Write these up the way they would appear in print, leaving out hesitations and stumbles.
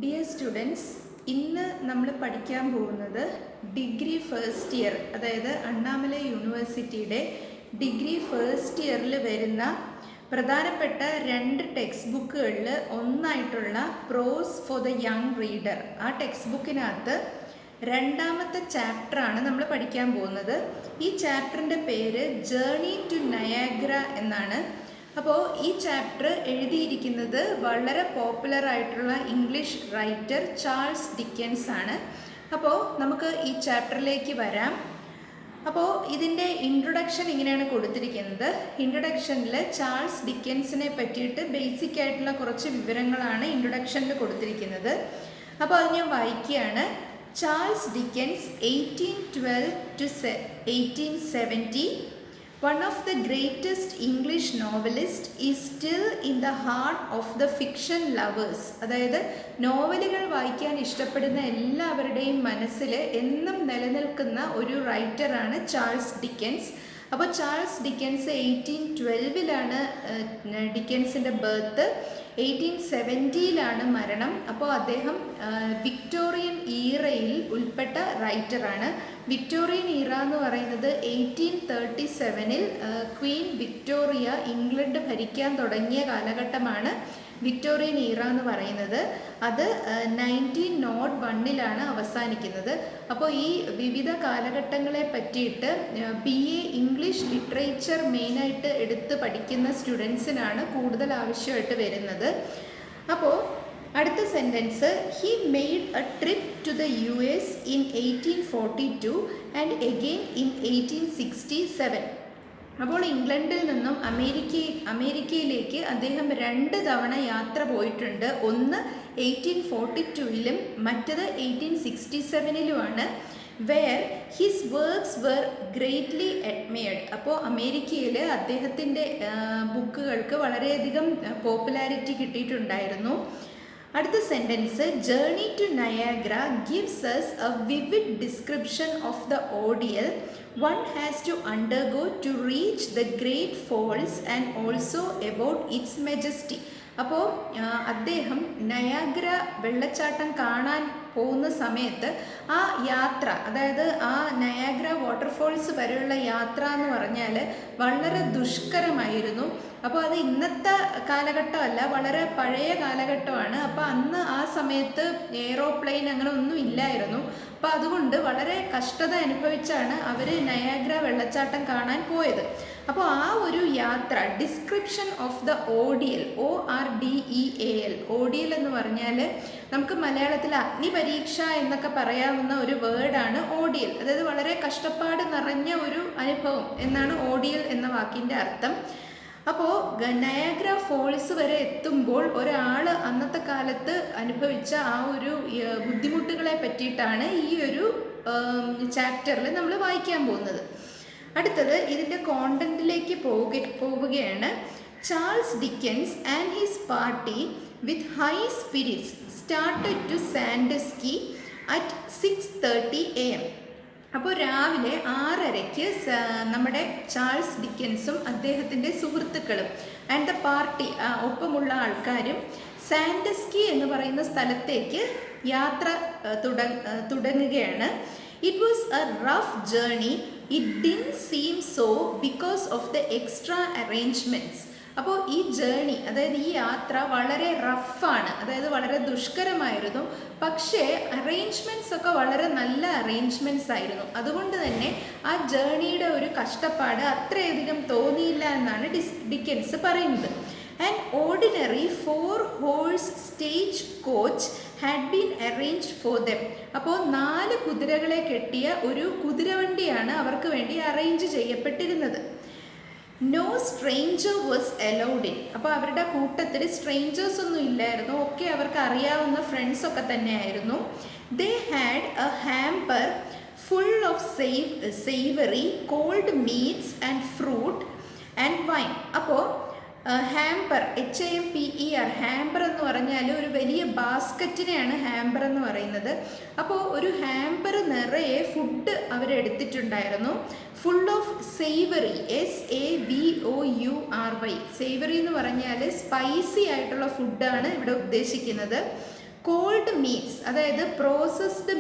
Dear students, ഇന്ന് നമ്മൾ പഠിക്കാൻ പോകുന്നത് ഡിഗ്രി ഫസ്റ്റ് ഇയർ, അതായത് അണ്ണാമലൈ യൂണിവേഴ്സിറ്റിയുടെ ഡിഗ്രി ഫസ്റ്റ് ഇയറിൽ വരുന്ന പ്രധാനപ്പെട്ട 2 ടെക്സ്റ്റ് ബുക്കുകളിൽ ഒന്നായിട്ടുള്ള പ്രോസ് ഫോർ ദ യങ് റീഡർ. ആ ടെക്സ്റ്റ് ബുക്കിനകത്ത് 2ാമത്തെ ചാപ്റ്ററാണ് നമ്മൾ പഠിക്കാൻ പോകുന്നത്. ഈ ചാപ്റ്ററിൻ്റെ പേര് ജേർണി ടു നയാഗ്ര എന്നാണ്. അപ്പോൾ ഈ ചാപ്റ്റർ എഴുതിയിരിക്കുന്നത് വളരെ പോപ്പുലർ ആയിട്ടുള്ള ഇംഗ്ലീഷ് റൈറ്റർ ചാൾസ് ഡിക്കൻസ് ആണ്. അപ്പോൾ നമുക്ക് ഈ ചാപ്റ്ററിലേക്ക് വരാം. അപ്പോൾ ഇതിൻ്റെ ഇൻട്രൊഡക്ഷൻ ഇങ്ങനെയാണ് കൊടുത്തിരിക്കുന്നത്. ഇൻട്രൊഡക്ഷനിൽ ചാൾസ് ഡിക്കൻസിനെ പറ്റിയിട്ട് ബേസിക് ആയിട്ടുള്ള കുറച്ച് വിവരങ്ങളാണ് ഇൻട്രൊഡക്ഷനിൽ കൊടുത്തിരിക്കുന്നത്. അപ്പോൾ അത് ഞാൻ വായിക്കുകയാണ്. Charles Dickens 1812 to 1870, one of the greatest English novelists, is still in the heart of the fiction lovers. അതായത് നോവലുകൾ വായിക്കാൻ ഇഷ്ടപ്പെടുന്ന എല്ലാവരുടെയും മനസ്സിൽ എന്നും നിലനിൽക്കുന്ന ഒരു റൈറ്ററാണ് ചാൾസ് ഡിക്കൻസ്. അപ്പോൾ ചാൾസ് ഡിക്കൻസ് 1812 ഡിക്കൻസിൻ്റെ ബർത്ത്, 1870 മരണം. അപ്പോൾ അദ്ദേഹം വിക്ടോറിയൻ ഈറയിൽ ഉൾപ്പെട്ട റൈറ്ററാണ്. വിക്ടോറിയൻ ഈറ എന്ന് പറയുന്നത് 1837 ക്വീൻ വിക്ടോറിയ ഇംഗ്ലണ്ട് ഭരിക്കാൻ തുടങ്ങിയ കാലഘട്ടമാണ് വിക്ടോറിയൻ ഈറ എന്ന് പറയുന്നത്. അത് 1901 അവസാനിക്കുന്നത്. അപ്പോൾ ഈ വിവിധ കാലഘട്ടങ്ങളെ പറ്റിയിട്ട് BA ഇംഗ്ലീഷ് ലിറ്ററേച്ചർ മെയിനായിട്ട് എടുത്ത് പഠിക്കുന്ന സ്റ്റുഡൻസിനാണ് കൂടുതൽ ആവശ്യമായിട്ട് വരുന്നത്. അപ്പോൾ അടുത്ത sentence, he made a trip to the US in 1842 and again in 1867. അപ്പോൾ ഇംഗ്ലണ്ടിൽ നിന്നും അമേരിക്കയിലേക്ക് അദ്ദേഹം 2 തവണ യാത്ര പോയിട്ടുണ്ട്. ഒന്ന് 1842 മറ്റത് 1867 where his works were greatly admired. അപ്പോൾ അമേരിക്കയിൽ അദ്ദേഹത്തിൻ്റെ ബുക്കുകൾക്ക് വളരെയധികം പോപ്പുലാരിറ്റി കിട്ടിയിട്ടുണ്ടായിരുന്നു. അടുത്ത sentence, journey to Niagara gives us a vivid description of the ordeal one has to undergo to reach the great falls and also about its majesty. അപ്പോൾ അദ്ദേഹം Niagara വെള്ളച്ചാട്ടം കാണാൻ പോകുന്ന സമയത്ത് ആ യാത്ര, അതായത് ആ നയാഗ്ര വാട്ടർഫോൾസ് വരെയുള്ള യാത്ര എന്ന് പറഞ്ഞാൽ വളരെ ദുഷ്കരമായിരുന്നു. അപ്പോൾ അത് ഇന്നത്തെ കാലഘട്ടമല്ല, വളരെ പഴയ കാലഘട്ടമാണ്. അപ്പോൾ അന്ന് ആ സമയത്ത് എയ്റോപ്ലെയിൻ അങ്ങനെ ഒന്നും ഇല്ലായിരുന്നു. അപ്പോൾ അതുകൊണ്ട് വളരെ കഷ്ടത അനുഭവിച്ചാണ് അവർ നയാഗ്ര വെള്ളച്ചാട്ടം കാണാൻ പോയത്. അപ്പോൾ ആ ഒരു യാത്ര, description of the ODL, ORDEAL, ODL എന്ന് പറഞ്ഞാൽ നമുക്ക് മലയാളത്തിൽ അഗ്നിപരീക്ഷ എന്നൊക്കെ പറയാവുന്ന ഒരു വേർഡാണ് ഓഡിയൽ. അതായത് വളരെ കഷ്ടപ്പാട് നിറഞ്ഞ ഒരു അനുഭവം എന്നാണ് ഓഡിയൽ എന്ന വാക്കിൻ്റെ അർത്ഥം. അപ്പോൾ നയാഗ്ര ഫോൾസ് വരെ എത്തുമ്പോൾ ഒരാൾ അന്നത്തെ കാലത്ത് അനുഭവിച്ച ആ ഒരു ബുദ്ധിമുട്ടുകളെ പറ്റിയിട്ടാണ് ഈ ഒരു ചാപ്റ്ററിൽ നമ്മൾ വായിക്കാൻ പോകുന്നത്. അടുത്തത് ഇതിൻ്റെ കോണ്ടന്റിലേക്ക് പോവുകയാണ്. Charles Dickens and his party with high spirits started to Sandusky at 6:30 AM. അപ്പോൾ രാവിലെ 6:30 നമ്മുടെ ചാൾസ് ഡിക്കൻസും അദ്ദേഹത്തിൻ്റെ സുഹൃത്തുക്കളും ആൻഡ് ദ പാർട്ടി, ഒപ്പമുള്ള ആൾക്കാരും സാൻഡസ്കി എന്ന് പറയുന്ന സ്ഥലത്തേക്ക് യാത്ര തുടങ്ങുകയാണ്. It was a rough journey. It didn't seem so because of the extra arrangements. അപ്പോൾ ഈ ജേർണി, അതായത് ഈ യാത്ര വളരെ റഫാണ്, അതായത് വളരെ ദുഷ്കരമായിരുന്നു. പക്ഷേ അറേഞ്ച്മെൻറ്റ്സ് ഒക്കെ വളരെ നല്ല അറേഞ്ച്മെൻറ്റ്സ് ആയിരുന്നു. അതുകൊണ്ട് തന്നെ ആ ജേർണിയുടെ ഒരു കഷ്ടപ്പാട് അത്രയധികം തോന്നിയില്ല എന്നാണ് ഡിക്കൻസ് പറയുന്നത്. An ordinary 4-horse stage coach had been arranged for them. അപ്പോൾ 4 കുതിരകളെ കെട്ടിയ ഒരു കുതിരവണ്ടിയാണ് അവർക്ക് വേണ്ടി അറേഞ്ച് ചെയ്യപ്പെട്ടിരുന്നത്. No stranger was allowed in. അപ്പോൾ അവരുടെ കൂട്ടത്തിൽ സ്ട്രേഞ്ചേഴ്സ് ഒന്നും ഇല്ലായിരുന്നു. ഒക്കെ അവർക്ക് അറിയാവുന്ന ഫ്രണ്ട്സൊക്കെ തന്നെയായിരുന്നു. They had a hamper full of savoury cold meats and fruit and wine. അപ്പോൾ ഹാമ്പർ, HAMPER, ഹാമ്പർ എന്ന് പറഞ്ഞാൽ ഒരു വലിയ ബാസ്ക്കറ്റിനെയാണ് ഹാമ്പർ എന്ന് പറയുന്നത്. അപ്പോൾ ഒരു ഹാമ്പർ നിറയെ ഫുഡ് അവരെടുത്തിട്ടുണ്ടായിരുന്നു. Full of savoury, SAVOURY. Savoury എന്ന് പറഞ്ഞാൽ സ്പൈസി ആയിട്ടുള്ള ഫുഡാണ് ഇവിടെ ഉദ്ദേശിക്കുന്നത്. കോൾഡ് മീറ്റ്സ്, അതായത് പ്രോസസ്ഡ്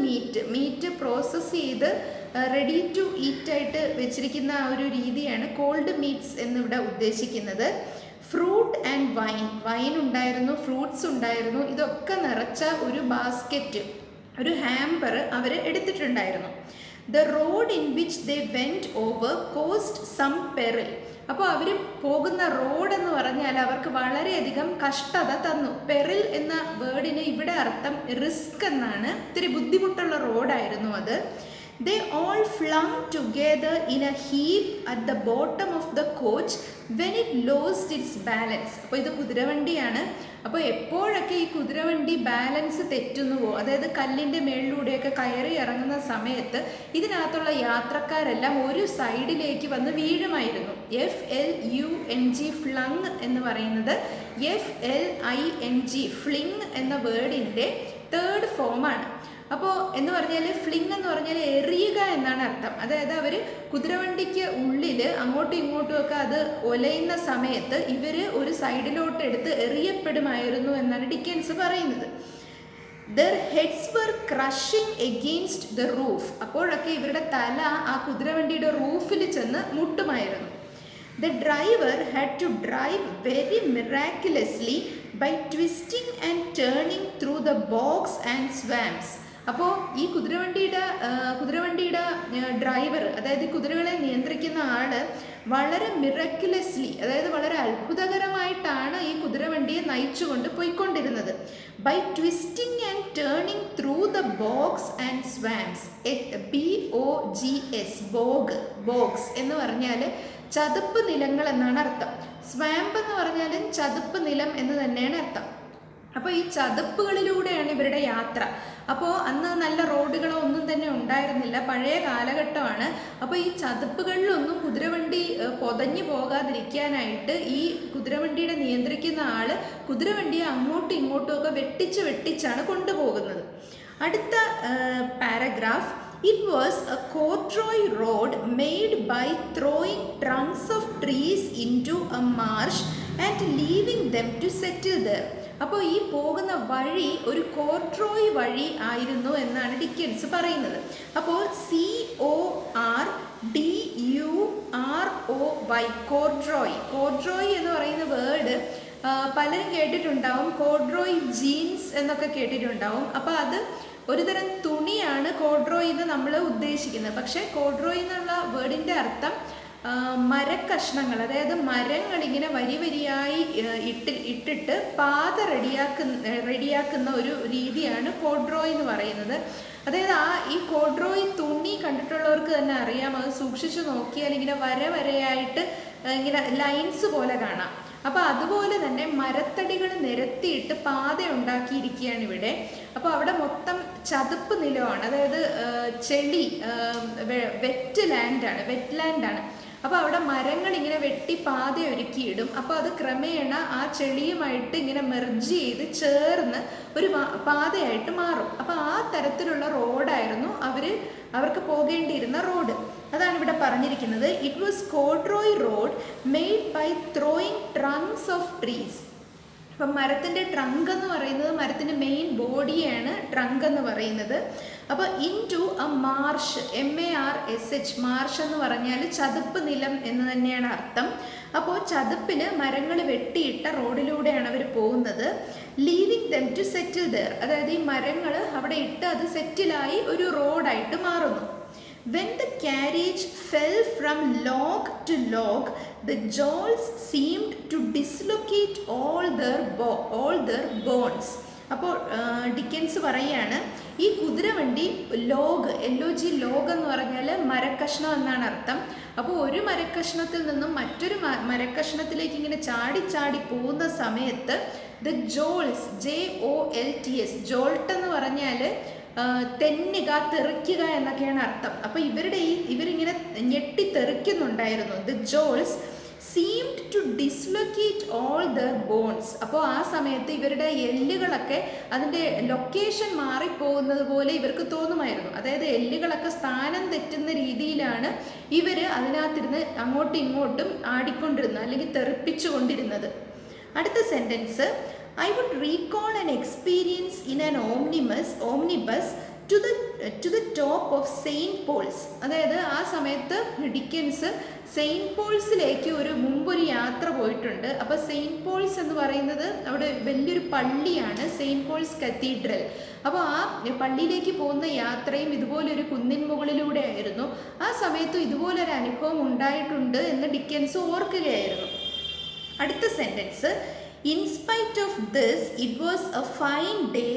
മീറ്റ് പ്രോസസ്സ് ചെയ്ത് റെഡി ടു ഈറ്റ് ആയിട്ട് വെച്ചിരിക്കുന്ന ആ ഒരു രീതിയാണ് കോൾഡ് മീറ്റ്സ് എന്നിവിടെ ഉദ്ദേശിക്കുന്നത്. ഫ്രൂട്ട് ആൻഡ് വൈൻ ഉണ്ടായിരുന്നു, ഫ്രൂട്ട്സ് ഉണ്ടായിരുന്നു. ഇതൊക്കെ നിറച്ച ഒരു ബാസ്ക്കറ്റ്, ഒരു ഹാമ്പർ അവർ എടുത്തിട്ടുണ്ടായിരുന്നു. The road in which they went over cost some peril. അപ്പോൾ അവർ പോകുന്ന റോഡ് എന്ന് പറഞ്ഞാൽ അവർക്ക് വളരെയധികം കഷ്ടത തന്നു. പെറിൽ എന്ന വേർഡിന് ഇവിടെ അർത്ഥം റിസ്ക് എന്നാണ്. ഇത്തിരി ബുദ്ധിമുട്ടുള്ള റോഡായിരുന്നു അത്. They all flung together in a heap at the bottom of the coach when it lost its balance. അപ്പോൾ ഇത് കുതിരവണ്ടിയാണ്. അപ്പോൾ എപ്പോഴൊക്കെ ഈ കുതിരവണ്ടി ബാലൻസ് തെറ്റുന്നുവോ, അതായത് കല്ലിൻ്റെ മേളിലൂടെയൊക്കെ കയറി ഇറങ്ങുന്ന സമയത്ത് ഇതിനകത്തുള്ള യാത്രക്കാരെല്ലാം ഒരു സൈഡിലേക്ക് വന്ന് വീഴുമായിരുന്നു. FLUNG ഫ്ലങ് എന്ന് പറയുന്നത് FLING ഫ്ലിങ് എന്ന വേർഡിൻ്റെ തേർഡ് ഫോമാണ്. അപ്പോൾ എന്ന് പറഞ്ഞാൽ ഫ്ലിങ് എന്ന് പറഞ്ഞാൽ എറിയുക എന്നാണ് അർത്ഥം. അതായത് അവർ കുതിരവണ്ടിക്ക് ഉള്ളിൽ അങ്ങോട്ടും ഇങ്ങോട്ടും ഒക്കെ അത് ഒലയുന്ന സമയത്ത് ഇവർ ഒരു സൈഡിലോട്ട് എടുത്ത് എറിയപ്പെടുമായിരുന്നു എന്നാണ് ഡിക്കൻസ് പറയുന്നത്. Their heads were crushing against the roof. അപ്പോഴൊക്കെ ഇവരുടെ തല ആ കുതിരവണ്ടിയുടെ റൂഫിൽ ചെന്ന് മുട്ടുമായിരുന്നു. The driver had to drive very miraculously by twisting and turning through the bogs and swamps. അപ്പോൾ ഈ കുതിരവണ്ടിയുടെ ഡ്രൈവർ, അതായത് കുതിരകളെ നിയന്ത്രിക്കുന്ന ആള് വളരെ മിറക്കുലസ്ലി, അതായത് വളരെ അത്ഭുതകരമായിട്ടാണ് ഈ കുതിരവണ്ടിയെ നയിച്ചുകൊണ്ട് പോയിക്കൊണ്ടിരുന്നത്. By twisting and turning through the bogs and swamps. BOGS bogs എന്ന് പറഞ്ഞാൽ ചതുപ്പ് നിലങ്ങൾ എന്നാണ് അർത്ഥം. സ്വാമ്പ് എന്ന് പറഞ്ഞാലും ചതുപ്പ് നിലം എന്ന് തന്നെയാണ് അർത്ഥം. അപ്പോൾ ഈ ചതുപ്പുകളിലൂടെയാണ് ഇവരുടെ യാത്ര. അപ്പോൾ അന്ന് നല്ല റോഡുകളോ ഒന്നും തന്നെ ഉണ്ടായിരുന്നില്ല, പഴയ കാലഘട്ടമാണ്. അപ്പോൾ ഈ ചതുപ്പുകളിലൊന്നും കുതിരവണ്ടി പൊതഞ്ഞു പോകാതിരിക്കാനായിട്ട് ഈ കുതിരവണ്ടിയുടെ നിയന്ത്രിക്കുന്ന ആൾ കുതിരവണ്ടിയെ അങ്ങോട്ടും ഇങ്ങോട്ടും ഒക്കെ വെട്ടിച്ചാണ് കൊണ്ടുപോകുന്നത്. അടുത്ത paragraph. It was a corduroy road made by throwing trunks of trees into a marsh and leaving them to settle there. അപ്പോൾ ഈ പോകുന്ന വഴി ഒരു കോർട്രോയ് വഴി ആയിരുന്നു എന്നാണ് ഡിക്കൻസ് പറയുന്നത്. അപ്പോൾ CORDUROY കോർട്രോയ് എന്ന് പറയുന്ന വേർഡ് പലരും കേട്ടിട്ടുണ്ടാവും. കോർട്രോയ് ജീൻസ് എന്നൊക്കെ കേട്ടിട്ടുണ്ടാവും. അപ്പോൾ അത് ഒരു തരം തുണിയാണ് കോർട്രോയ് എന്ന് നമ്മൾ ഉദ്ദേശിക്കുന്നത്. പക്ഷേ കോർട്രോയ് എന്നുള്ള വേർഡിൻ്റെ അർത്ഥം മരക്കഷ്ണങ്ങൾ, അതായത് മരങ്ങൾ ഇങ്ങനെ വരിയായി ഇട്ടിട്ട് പാത റെഡിയാക്കുന്ന ഒരു രീതിയാണ് കോർട്രോയ് എന്ന് പറയുന്നത്. അതായത് ഈ കോർട്രോയ് തുണി കണ്ടിട്ടുള്ളവർക്ക് തന്നെ അറിയാം. അത് സൂക്ഷിച്ചു നോക്കിയാൽ ഇങ്ങനെ വരയായിട്ട് ഇങ്ങനെ ലൈൻസ് പോലെ കാണാം. അപ്പോൾ അതുപോലെ തന്നെ മരത്തടികൾ നിരത്തിയിട്ട് പാത ഉണ്ടാക്കിയിരിക്കുകയാണ് ഇവിടെ. അപ്പോൾ അവിടെ മൊത്തം ചതുപ്പ് നിലമാണ്, അതായത് ചെളി, വെറ്റ് ലാൻഡാണ്. അപ്പോൾ അവിടെ മരങ്ങൾ ഇങ്ങനെ വെട്ടി പാത ഒരുക്കിയിടും. അപ്പോൾ അത് ക്രമേണ ആ ചെളിയുമായിട്ട് ഇങ്ങനെ മെർജ് ചെയ്ത് ചേർന്ന് ഒരു പാതയായിട്ട് മാറും. അപ്പോൾ ആ തരത്തിലുള്ള റോഡായിരുന്നു അവർക്ക് പോകേണ്ടിയിരുന്ന റോഡ്. അതാണ് ഇവിടെ പറഞ്ഞിരിക്കുന്നത്. It was corduroy road made by throwing trunks of trees. അപ്പം മരത്തിൻ്റെ ട്രങ്ക് എന്ന് പറയുന്നത് മരത്തിൻ്റെ മെയിൻ ബോഡിയാണ് ട്രങ്ക് എന്ന് പറയുന്നത്. അപ്പോൾ into a marsh, MARSH, marsh എന്ന് പറഞ്ഞാൽ ചതുപ്പ് നിലം എന്ന് തന്നെയാണ് അർത്ഥം. അപ്പോൾ ചതുപ്പിന് മരങ്ങൾ വെട്ടിയിട്ട റോഡിലൂടെയാണ് അവർ പോകുന്നത്. Leaving them to settle there, അതായത് ഈ മരങ്ങൾ അവിടെ ഇട്ട് അത് സെറ്റിലായി ഒരു റോഡായിട്ട് മാറുന്നു. When the carriage fell from log to log, the jaws seemed to dislocate all their bones. അപ്പോൾ ഡിക്കൻസ് പറയാണ്, ഈ കുതിരവണ്ടി ലോഗ്, LOG ലോഗ് എന്ന് പറഞ്ഞാൽ മരക്കഷ്ണം എന്നാണ് അർത്ഥം. അപ്പോൾ ഒരു മരക്കഷ്ണത്തിൽ നിന്നും മറ്റൊരു മരക്കഷ്ണത്തിലേക്ക് ഇങ്ങനെ ചാടി പോകുന്ന സമയത്ത് ദ ജോൾസ്, JOLTS, ജോൾട്ട് എന്ന് പറഞ്ഞാൽ തെന്നുക, തെറിക്കുക എന്നൊക്കെയാണ് അർത്ഥം. അപ്പോൾ ഇവരിങ്ങനെ ഞെട്ടിത്തെറിക്കുന്നുണ്ടായിരുന്നു. The jolts seemed to dislocate all their bones. അപ്പോൾ ആ സമയത്ത് ഇവരുടെ എല്ലുകളൊക്കെ അതിൻ്റെ ലൊക്കേഷൻ മാറിപ്പോകുന്നത് പോലെ ഇവർക്ക് തോന്നുമായിരുന്നു. അതായത് എല്ലുകളൊക്കെ സ്ഥാനം തെറ്റുന്ന രീതിയിലാണ് ഇവർ അതിനകത്തിരുന്ന് അങ്ങോട്ടും ഇങ്ങോട്ടും ആടിക്കൊണ്ടിരുന്നത്, അല്ലെങ്കിൽ തെറിപ്പിച്ചു കൊണ്ടിരുന്നത്. അടുത്ത sentence. I would recall an experience in an omnibus to the top of Saint Paul's. അതായത് ആ സമയത്ത് ഡിക്കൻസ് സെയിൻറ്റ് പോൾസിലേക്ക് മുമ്പൊരു യാത്ര പോയിട്ടുണ്ട്. അപ്പോൾ സെയിൻറ്റ് പോൾസ് എന്ന് പറയുന്നത് അവിടെ വലിയൊരു പള്ളിയാണ്, സെയിൻറ്റ് പോൾസ് കത്തീഡ്രൽ. അപ്പോൾ ആ പള്ളിയിലേക്ക് പോകുന്ന യാത്രയും ഇതുപോലൊരു കുന്നിൻ മുകളിലൂടെ ആയിരുന്നു. ആ സമയത്തും ഇതുപോലൊരു അനുഭവം ഉണ്ടായിട്ടുണ്ട് എന്ന് ഡിക്കൻസ് ഓർക്കുകയായിരുന്നു. അടുത്ത sentence, In spite of this, it was a fine day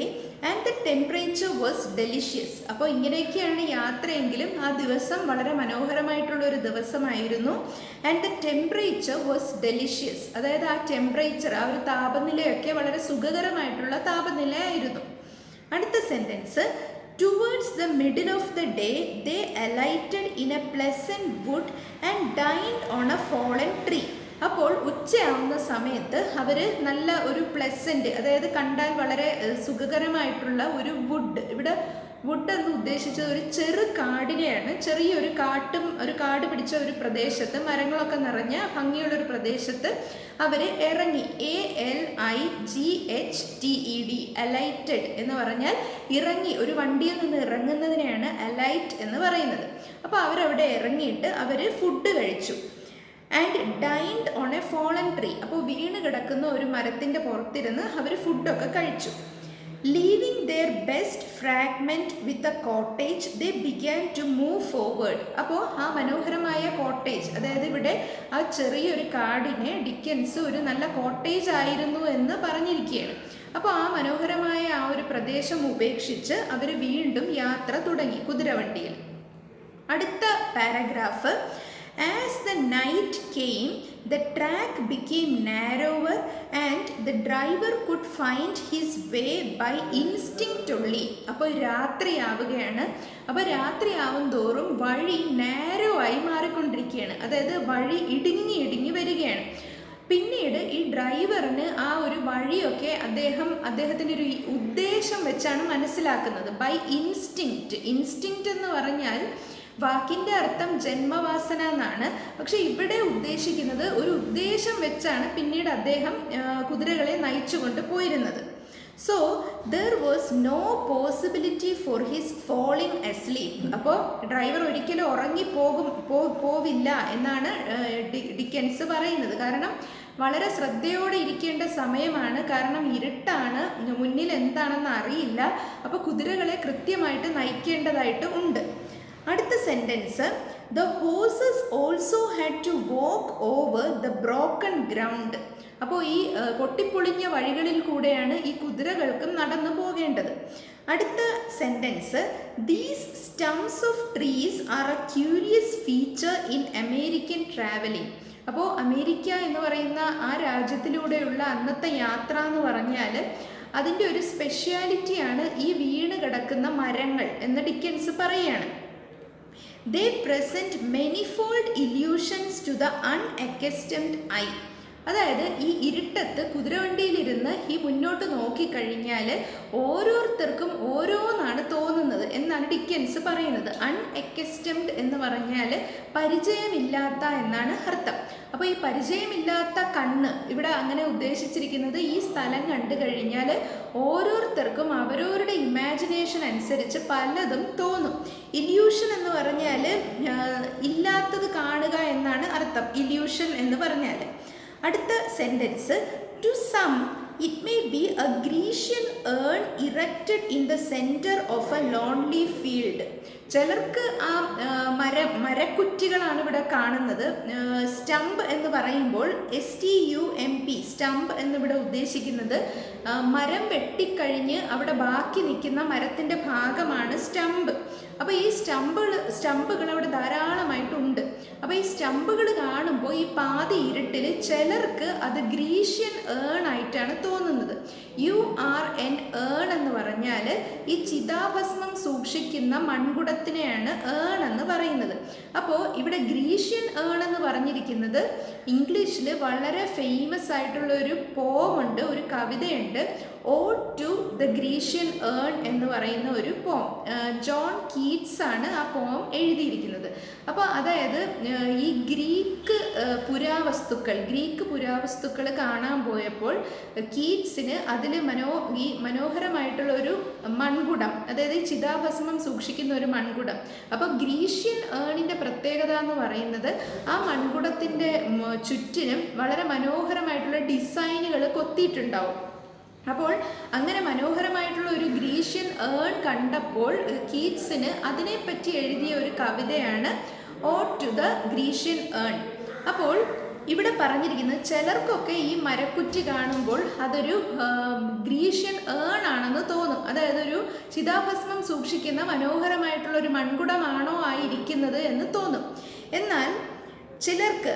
and the temperature was delicious. അപ്പോൾ ഇങ്ങനെയൊക്കെയാണ് യാത്രയെങ്കിലും ആ ദിവസം വളരെ മനോഹരമായിട്ടുള്ള ഒരു ദിവസമായിരുന്നു. And the temperature was delicious. അതായത് ആ ടെമ്പറേച്ചർ, ആ ഒരു താപനിലയൊക്കെ വളരെ സുഖകരമായിട്ടുള്ള താപനിലയായിരുന്നു. അടുത്ത sentence, Towards the middle of the day, they alighted in a pleasant wood and dined on a fallen tree. അപ്പോൾ ഉച്ചയാവുന്ന സമയത്ത് അവർ നല്ല ഒരു പ്ലസൻറ്റ്, അതായത് കണ്ടാൽ വളരെ സുഖകരമായിട്ടുള്ള ഒരു വുഡ്, ഇവിടെ വുഡ് എന്ന് ഉദ്ദേശിച്ചത് ഒരു ചെറു കാടിനെയാണ്. ചെറിയൊരു കാട് പിടിച്ച ഒരു പ്രദേശത്ത്, മരങ്ങളൊക്കെ നിറഞ്ഞ ഭംഗിയുള്ളൊരു പ്രദേശത്ത് അവർ ഇറങ്ങി. ALIGHTED, അലൈറ്റഡ് എന്ന് പറഞ്ഞാൽ ഇറങ്ങി, ഒരു വണ്ടിയിൽ നിന്ന് ഇറങ്ങുന്നതിനെയാണ് അലൈറ്റ് എന്ന് പറയുന്നത്. അപ്പോൾ അവരവിടെ ഇറങ്ങിയിട്ട് അവർ ഫുഡ് കഴിച്ചു. And dined on a fallen tree. അപ്പോൾ വീണ് കിടക്കുന്ന ഒരു മരത്തിൻ്റെ പുറത്തിരുന്ന് അവർ ഫുഡൊക്കെ കഴിച്ചു. Leaving their best fragment with a cottage they began to move forward. അപ്പോൾ ആ മനോഹരമായ കോട്ടേജ്, അതായത് ഇവിടെ ആ ചെറിയൊരു കാടിനെ ഡിക്കൻസ് ഒരു നല്ല കോട്ടേജ് ആയിരുന്നു എന്ന് പറഞ്ഞിരിക്കുകയാണ്. അപ്പോൾ ആ മനോഹരമായ ആ ഒരു പ്രദേശം ഉപേക്ഷിച്ച് അവർ വീണ്ടും യാത്ര തുടങ്ങി കുതിരവണ്ടിയിൽ. അടുത്ത paragraph, As the night came, the track became narrower and the driver could find his way by instinct only. അപ്പോൾ രാത്രിയാവുകയാണ്. അപ്പോൾ രാത്രിയാവും തോറും വഴി നാരോ ആയി മാറിക്കൊണ്ടിരിക്കുകയാണ്, അതായത് വഴി ഇടുങ്ങി വരികയാണ്. പിന്നീട് ഈ ഡ്രൈവറിന് ആ ഒരു വഴിയൊക്കെ അദ്ദേഹത്തിൻ്റെ ഒരു ഉദ്ദേശം വെച്ചാണ് മനസ്സിലാക്കുന്നത്. ബൈ ഇൻസ്റ്റിങ്ക്റ്റ് എന്ന് പറഞ്ഞാൽ വാക്കിൻ്റെ അർത്ഥം ജന്മവാസന എന്നാണ്. പക്ഷെ ഇവിടെ ഉദ്ദേശിക്കുന്നത് ഒരു ഉദ്ദേശം വെച്ചാണ് പിന്നീട് അദ്ദേഹം കുതിരകളെ നയിച്ചുകൊണ്ട് പോയിരുന്നത്. So there was no possibility for his falling asleep. അപ്പോൾ ഡ്രൈവർ ഒരിക്കലും പോവില്ല എന്നാണ് ഡിക്കൻസ് പറയുന്നത്. കാരണം വളരെ ശ്രദ്ധയോടെ ഇരിക്കേണ്ട സമയമാണ്, കാരണം ഇരുട്ടാണ്, മുന്നിൽ എന്താണെന്ന് അറിയില്ല. അപ്പോൾ കുതിരകളെ കൃത്യമായിട്ട് നയിക്കേണ്ടതായിട്ട് ഉണ്ട്. അടുത്ത sentence, the horses also had to walk over the broken ground. അപ്പോൾ ഈ പൊട്ടിപ്പൊളിഞ്ഞ വഴികളിൽ കൂടെയാണ് ഈ കുതിരകൾക്കും നടന്നു പോകേണ്ടത്. അടുത്ത sentence, these stumps of trees are A curious feature in American travelling. അപ്പോൾ അമേരിക്ക എന്ന് പറയുന്ന ആ രാജ്യത്തിലൂടെയുള്ള അന്നത്തെ യാത്ര എന്ന് പറഞ്ഞാൽ അതിൻ്റെ ഒരു സ്പെഷ്യാലിറ്റിയാണ് ഈ വീണ് കിടക്കുന്ന മരങ്ങൾ എന്ന് ഡിക്കൻസ് പറയുകയാണ്. They present manifold illusions to the unaccustomed eye. അതായത് ഈ ഇരുട്ടത്ത് കുതിരവണ്ടിയിലിരുന്ന് ഈ മുന്നോട്ട് നോക്കിക്കഴിഞ്ഞാൽ ഓരോരുത്തർക്കും ഓരോന്നാണ് തോന്നുന്നത് എന്നാണ് ഡിക്കൻസ് പറയുന്നത്. അൺഅക്കസ്റ്റംഡ് എന്ന് പറഞ്ഞാൽ പരിചയമില്ലാത്ത എന്നാണ് അർത്ഥം. അപ്പോൾ ഈ പരിചയമില്ലാത്ത കണ്ണ് ഇവിടെ അങ്ങനെ ഉദ്ദേശിച്ചിരിക്കുന്നത് ഈ സ്ഥലം കണ്ടു കഴിഞ്ഞാൽ ഓരോരുത്തർക്കും അവരവരുടെ ഇമാജിനേഷൻ അനുസരിച്ച് പലതും തോന്നും. ഇല്യൂഷൻ എന്ന് പറഞ്ഞാൽ ഇല്ലാത്തത് കാണുക എന്നാണ് അർത്ഥം, ഇല്യൂഷൻ എന്ന് പറഞ്ഞാൽ. അടുത്ത sentence, to some it may be a Grecian urn erected in the centre of a lonely field. ചിലർക്ക് ആ മരക്കുറ്റികളാണ് ഇവിടെ കാണുന്നത്. സ്റ്റംപ് എന്ന് പറയുമ്പോൾ STUMP, സ്റ്റംപ് എന്നിവിടെ ഉദ്ദേശിക്കുന്നത് മരം വെട്ടിക്കഴിഞ്ഞ് അവിടെ ബാക്കി നിൽക്കുന്ന മരത്തിൻ്റെ ഭാഗമാണ് സ്റ്റംപ്. അപ്പോൾ ഈ സ്റ്റമ്പുകൾ അവിടെ ധാരാളമായിട്ടുണ്ട്. അപ്പോൾ ഈ സ്റ്റമ്പുകൾ കാണുമ്പോൾ ഈ പാതി ഇരുട്ടിൽ ചിലർക്ക് അത് ഗ്രീഷ്യൻ ഏൺ ആയിട്ടാണ് തോന്നുന്നത്. URN ഏൺ എന്ന് പറഞ്ഞാൽ ഈ ചിതാഭസ്മം സൂക്ഷിക്കുന്ന മൺകുടത്തിനെയാണ് ഏൺ എന്ന് പറയുന്നത്. അപ്പോൾ ഇവിടെ ഗ്രീഷ്യൻ ഏൺ എന്ന് പറഞ്ഞിരിക്കുന്നത് ഇംഗ്ലീഷിൽ വളരെ ഫേമസ് ആയിട്ടുള്ള ഒരു പോമുണ്ട്, ഒരു കവിതയുണ്ട്, odd to the Grecian earn എന്ന് പറയുന്ന ഒരു പോം. ജോൺ കീറ്റ്സ് ആണ് ആ പോം എഴുതിയിരിക്കുന്നത്. അപ്പോൾ അതായത് ഈ ഗ്രീക്ക് പുരാവസ്തുക്കൾ കാണാൻ പോയപ്പോൾ കീറ്റ്സിന് അതിൽ ഈ മനോഹരമായിട്ടുള്ള ഒരു മൺകുടം, അതായത് ചിതാഭസ്മം സൂക്ഷിക്കുന്ന ഒരു മൺകുടം. അപ്പോൾ ഗ്രീഷ്യൻ ഏണിൻ്റെ പ്രത്യേകത എന്ന് പറയുന്നത് ആ മൺകുടത്തിൻ്റെ ചുറ്റിനും വളരെ മനോഹരമായിട്ടുള്ള ഡിസൈനുകൾ കൊത്തിയിട്ടുണ്ടാവും. അപ്പോൾ അങ്ങനെ മനോഹരമായിട്ടുള്ള ഒരു ഗ്രീഷ്യൻ ഏൺ കണ്ടപ്പോൾ കീറ്റ്സിന് അതിനെപ്പറ്റി എഴുതിയ ഒരു കവിതയാണ് odd to the Grecian earn. അപ്പോൾ ഇവിടെ പറഞ്ഞിരിക്കുന്നത് ചിലർക്കൊക്കെ ഈ മരക്കുറ്റി കാണുമ്പോൾ അതൊരു ഗ്രീഷ്യൻ ഏൺ ആണെന്ന് തോന്നും. അതായത് ഒരു ചിതാഭസ്മം സൂക്ഷിക്കുന്ന മനോഹരമായിട്ടുള്ള ഒരു മൺകുടമാണോ ആയിരിക്കുന്നത് എന്ന് തോന്നും. എന്നാൽ ചിലർക്ക്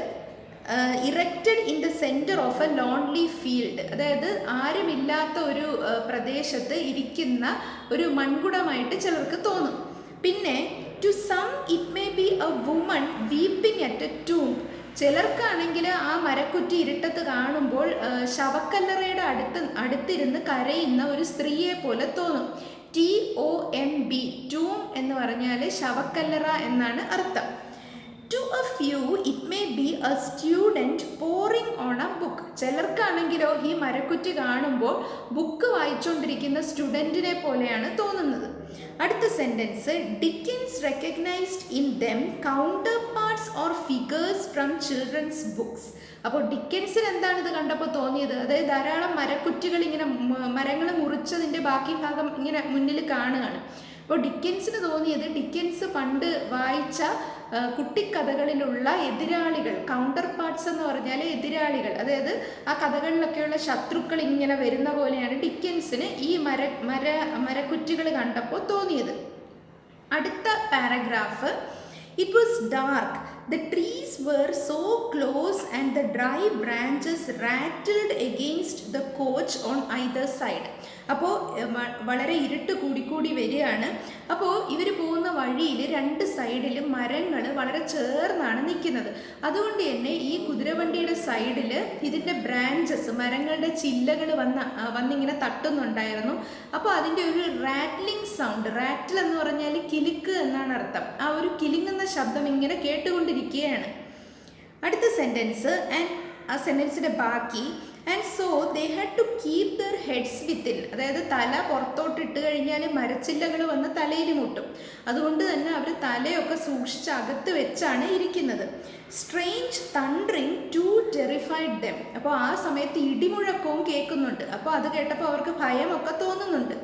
erected in the centre of a lonely field, അതായത് ആരുമില്ലാത്ത ഒരു പ്രദേശത്ത് ഇരിക്കുന്ന ഒരു മൺകുടമായിട്ട് ചിലർക്ക് തോന്നും. പിന്നെ to some it may be a woman weeping at a tomb. ചിലർക്കാണെങ്കിൽ ആ മരക്കുറ്റി ഇരുട്ടത്ത് കാണുമ്പോൾ ശവക്കല്ലറയുടെ അടുത്തിരുന്ന് കരയുന്ന ഒരു സ്ത്രീയെ പോലെ തോന്നും. TOMB, ടൂം എന്ന് പറഞ്ഞാൽ ശവക്കല്ലറ എന്നാണ് അർത്ഥം. To a few it may be a student poring on a book. ചിലർക്കാണെങ്കിലോ ഈ മരക്കുറ്റി കാണുമ്പോൾ ബുക്ക് വായിച്ചുകൊണ്ടിരിക്കുന്ന സ്റ്റുഡൻറ്റിനെ പോലെയാണ് തോന്നുന്നത്. അടുത്ത sentence, Dickens recognised in them counter parts or figures from children's books. അപ്പോൾ ഡിക്കൻസിന് എന്താണ് ഇത് കണ്ടപ്പോൾ തോന്നിയത്? അതായത് ധാരാളം മരക്കുറ്റികൾ ഇങ്ങനെ മരങ്ങൾ മുറിച്ചതിൻ്റെ ബാക്കി ഭാഗം ഇങ്ങനെ മുന്നിൽ കാണുകയാണ്. അപ്പോൾ ഡിക്കൻസിന് തോന്നിയത് ഡിക്കൻസ് പണ്ട് വായിച്ച കുട്ടിക്കഥകളിലുള്ള എതിരാളികൾ, കൗണ്ടർ പാർട്സ് എന്ന് പറഞ്ഞാൽ എതിരാളികൾ, അതായത് ആ കഥകളിലൊക്കെയുള്ള ശത്രുക്കൾ ഇങ്ങനെ വരുന്ന പോലെയാണ് ഡിക്കൻസിന് ഈ മരക്കുറ്റികൾ കണ്ടപ്പോൾ തോന്നിയത്. അടുത്ത paragraph, it was dark, the trees were so close and the dry branches rattled against the coach on either side. അപ്പോൾ വളരെ ഇരുട്ട് കൂടിക്കൂടി വരികയാണ്. അപ്പോൾ ഇവർ പോകുന്ന വഴിയിൽ രണ്ട് സൈഡിലും മരങ്ങൾ വളരെ ചേർന്നാണ് നിൽക്കുന്നത്. അതുകൊണ്ട് തന്നെ ഈ കുതിരവണ്ടിയുടെ സൈഡിൽ ഇതിൻ്റെ ബ്രാഞ്ചസ്, മരങ്ങളുടെ ചില്ലകൾ വന്നിങ്ങനെ തട്ടുന്നുണ്ടായിരുന്നു. അപ്പോൾ അതിൻ്റെ ഒരു റാറ്റ്ലിംഗ് സൗണ്ട്, റാറ്റിൽ എന്ന് പറഞ്ഞാൽ കിലുക്ക് എന്നാണ് അർത്ഥം. ആ ഒരു കിലുങ്ങുന്ന ശബ്ദം ഇങ്ങനെ കേട്ടുകൊണ്ടിരിക്കുകയാണ്. അടുത്ത സെൻറ്റൻസ്, ആൻഡ് ആ സെൻറ്റൻസിൻ്റെ ബാക്കി, and so they had to keep their heads within. അതായത് തല പുറത്തോട്ടിട്ട് കഴിഞ്ഞാൽ മരച്ചില്ലകൾ വന്ന് തലയിൽ മുട്ടും. അതുകൊണ്ട് തന്നെ അവർ തലയൊക്കെ സൂക്ഷിച്ച് അകത്ത് വെച്ചാണ് ഇരിക്കുന്നത്. Strange thundering to terrified them. അപ്പോൾ ആ സമയത്ത് ഇടിമുഴക്കവും കേൾക്കുന്നുണ്ട്. അപ്പോൾ അത് കേട്ടപ്പോൾ അവർക്ക് ഭയമൊക്കെ തോന്നുന്നുണ്ട്.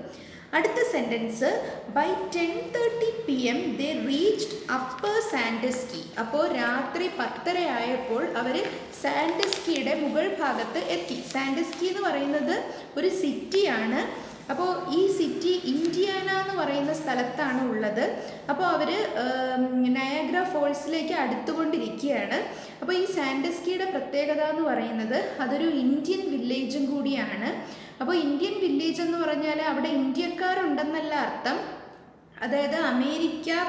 അടുത്ത sentence, by 10:30 PM they reached Upper Sandusky. അപ്പോൾ രാത്രി 10:30 ആയപ്പോൾ അവർ സാൻഡസ്കിയുടെ മുകൾ ഭാഗത്ത് എത്തി. സാൻഡസ്കി എന്ന് പറയുന്നത് ഒരു സിറ്റിയാണ്. അപ്പോൾ ഈ സിറ്റി ഇൻഡിയാന എന്ന് പറയുന്ന സ്ഥലത്താണ് ഉള്ളത്. അപ്പോൾ അവർ നയാഗ്ര ഫോൾസിലേക്ക് അടുത്തുകൊണ്ടിരിക്കുകയാണ്. അപ്പോൾ ഈ സാൻഡസ്കിയുടെ പ്രത്യേകത എന്ന് പറയുന്നത് അതൊരു ഇന്ത്യൻ വില്ലേജും കൂടിയാണ്. അപ്പോൾ ഇന്ത്യൻ വില്ലേജ് എന്ന് പറഞ്ഞാൽ അവിടെ ഇന്ത്യക്കാരുണ്ടെന്നല്ല അർത്ഥം. അതായത്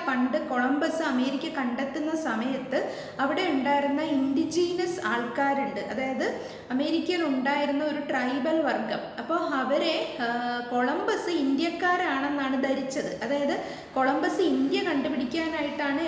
പണ്ട് കൊളംബസ് അമേരിക്ക കണ്ടെത്തുന്ന സമയത്ത് അവിടെ ഉണ്ടായിരുന്ന ഇൻഡിജീനസ് ആൾക്കാരുണ്ട്, അതായത് അമേരിക്കയിൽ ഉണ്ടായിരുന്ന ഒരു ട്രൈബൽ വർഗം. അപ്പോൾ അവരെ കൊളംബസ് ഇന്ത്യക്കാരാണെന്നാണ് ധരിച്ചത്. അതായത് കൊളംബസ് ഇന്ത്യ കണ്ടുപിടിക്കാനായിട്ടാണ്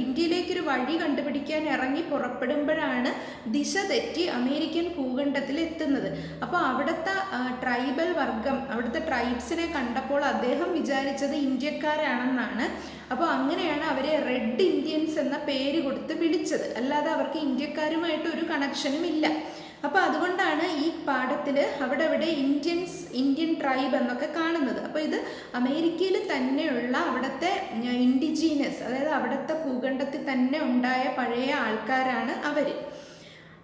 ഇന്ത്യയിലേക്കൊരു വഴി കണ്ടുപിടിക്കാൻ പുറപ്പെടുമ്പോഴാണ് ദിശ തെറ്റി അമേരിക്കൻ ഭൂഖണ്ഡത്തിൽ എത്തുന്നത്. അപ്പോൾ അവിടുത്തെ ട്രൈബൽ വർഗം, അവിടുത്തെ ട്രൈബ്സിനെ കണ്ടപ്പോൾ അദ്ദേഹം വിചാരിച്ചത് ഇന്ത്യക്കാരാണെന്നാണ്. അപ്പോൾ അങ്ങനെയാണ് അവരെ റെഡ് ഇന്ത്യൻസ് എന്ന പേര് കൊടുത്ത് വിളിച്ചത്. അല്ലാതെ അവർക്ക് ഇന്ത്യക്കാരുമായിട്ട് ഒരു കണക്ഷനും ഇല്ല. അപ്പോൾ അതുകൊണ്ടാണ് ഈ പാഠത്തിൽ അവിടെ ഇന്ത്യൻ ട്രൈബ് എന്നൊക്കെ കാണുന്നത്. അപ്പോൾ ഇത് അമേരിക്കയിൽ തന്നെയുള്ള അവിടുത്തെ ഇൻഡിജീനസ്, അതായത് അവിടുത്തെ ഭൂഖണ്ഡത്തിൽ തന്നെ ഉണ്ടായ പഴയ ആൾക്കാരാണ് അവർ.